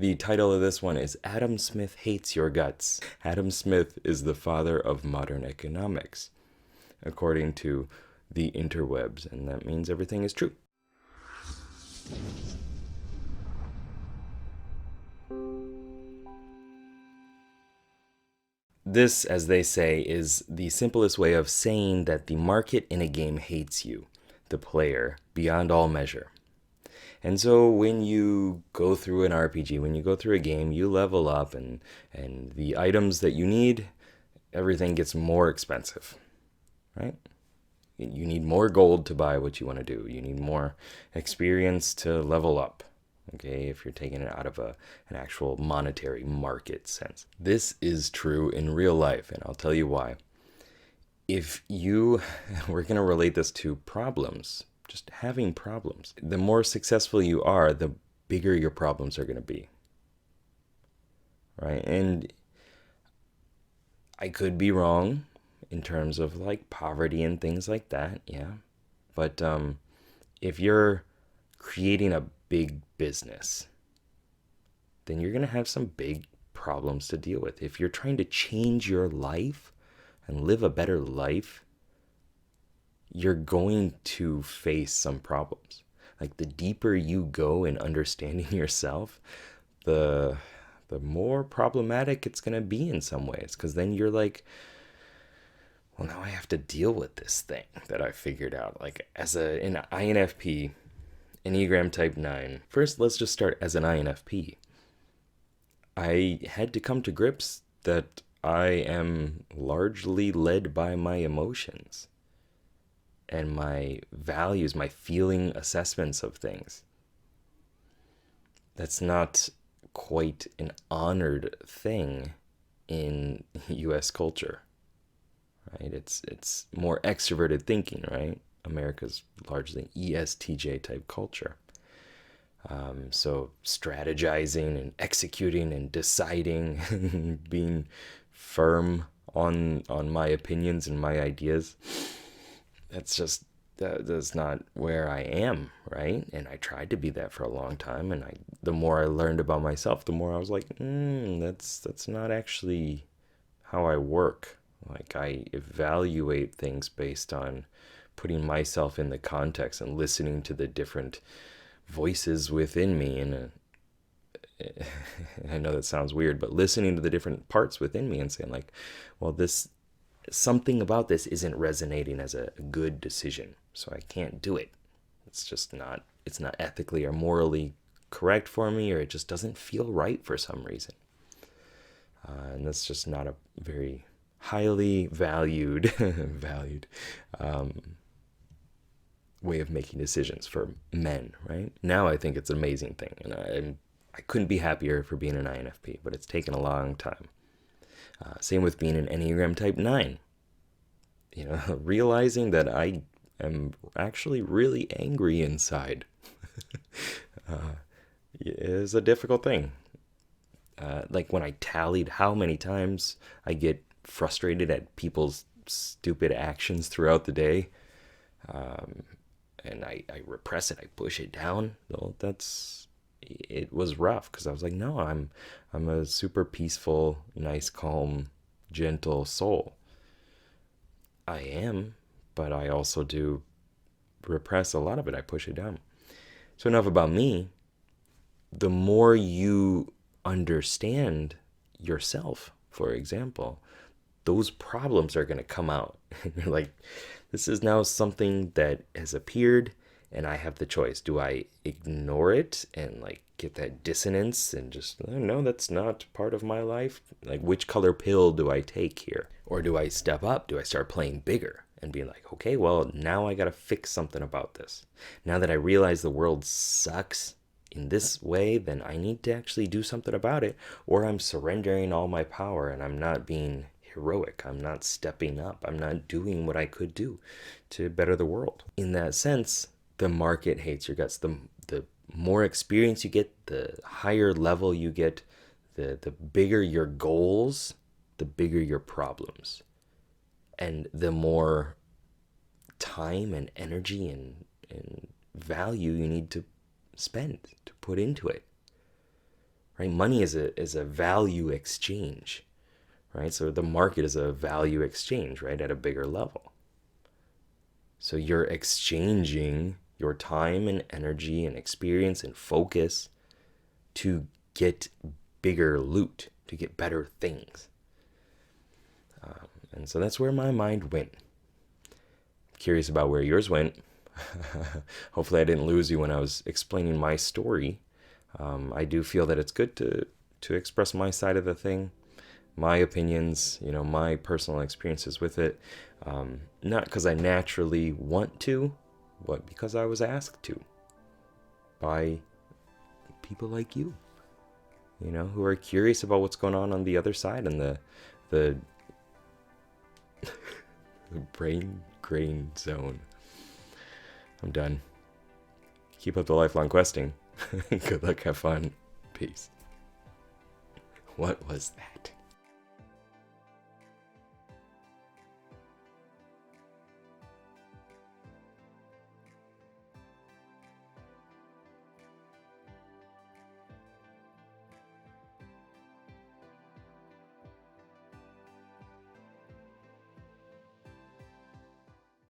The title of this one is Adam Smith Hates Your Guts. Adam Smith is the father of modern economics, according to the interwebs, and that means everything is true. This, as they say, is the simplest way of saying that the market in a game hates you, the player, beyond all measure. And so when you go through an RPG, when you go through a game, you level up and the items that you need, everything gets more expensive, right? You need more gold to buy what you want to do. You need more experience to level up. Okay, if you're taking it out of an actual monetary market sense. This is true in real life, and I'll tell you why. We're going to relate this to problems, just having problems. The more successful you are, the bigger your problems are going to be, right? And I could be wrong in terms of like poverty and things like that, yeah. But if you're creating a big business, then you're going to have some big problems to deal with. If you're trying to change your life and live a better life, you're going to face some problems. Like the deeper you go in understanding yourself, the more problematic it's going to be in some ways, because then you're like, well, now I have to deal with this thing that I figured out. Like as an INFP, Enneagram Type 9. First, let's just start as an INFP. I had to come to grips that I am largely led by my emotions and my values, my feeling assessments of things. That's not quite an honored thing in US culture, right? It's more extroverted thinking, right? America's largely ESTJ type culture. So strategizing and executing and deciding and being firm on my opinions and my ideas, that's not where I am, right? And I tried to be that for a long time, and the more I learned about myself, the more I was like, that's not actually how I work. Like I evaluate things based on putting myself in the context and listening to the different voices within me. And I know that sounds weird, but listening to the different parts within me and saying like, well, something about this isn't resonating as a good decision, so I can't do it. It's not ethically or morally correct for me, or it just doesn't feel right for some reason. And that's just not a very highly valued way of making decisions for men, right? Now I think it's an amazing thing, and I couldn't be happier for being an INFP, but it's taken a long time. Same with being an Enneagram Type 9. Realizing that I am actually really angry inside is a difficult thing. Like when I tallied how many times I get frustrated at people's stupid actions throughout the day, and I repress it, I push it down. Well, it was rough because I was like, no, I'm a super peaceful, nice, calm, gentle soul. I am, but I also do repress a lot of it. I push it down. So enough about me. The more you understand yourself, for example, those problems are going to come out. You're like, this is now something that has appeared, and I have the choice. Do I ignore it and like get that dissonance and just, oh, no, that's not part of my life? Like, which color pill do I take here? Or do I step up? Do I start playing bigger and be like, okay, well, now I got to fix something about this. Now that I realize the world sucks in this way, then I need to actually do something about it, or I'm surrendering all my power and I'm not being heroic. I'm not stepping up. I'm not doing what I could do to better the world. In that sense, the market hates your guts. The more experience you get, the higher level you get, the bigger your goals, the bigger your problems. And the more time and energy and value you need to spend, to put into it. right? Money is a value exchange, right? So the market is a value exchange, right, at a bigger level. So you're exchanging your time and energy and experience and focus to get bigger loot, to get better things. And so that's where my mind went. Curious about where yours went. Hopefully I didn't lose you when I was explaining my story. I do feel that it's good to express my side of the thing, my opinions, my personal experiences with it. Not because I naturally want to, but because I was asked to by people like you, who are curious about what's going on the other side and the brain grain zone. I'm done. Keep up the lifelong questing. Good luck, have fun. Peace. What was that?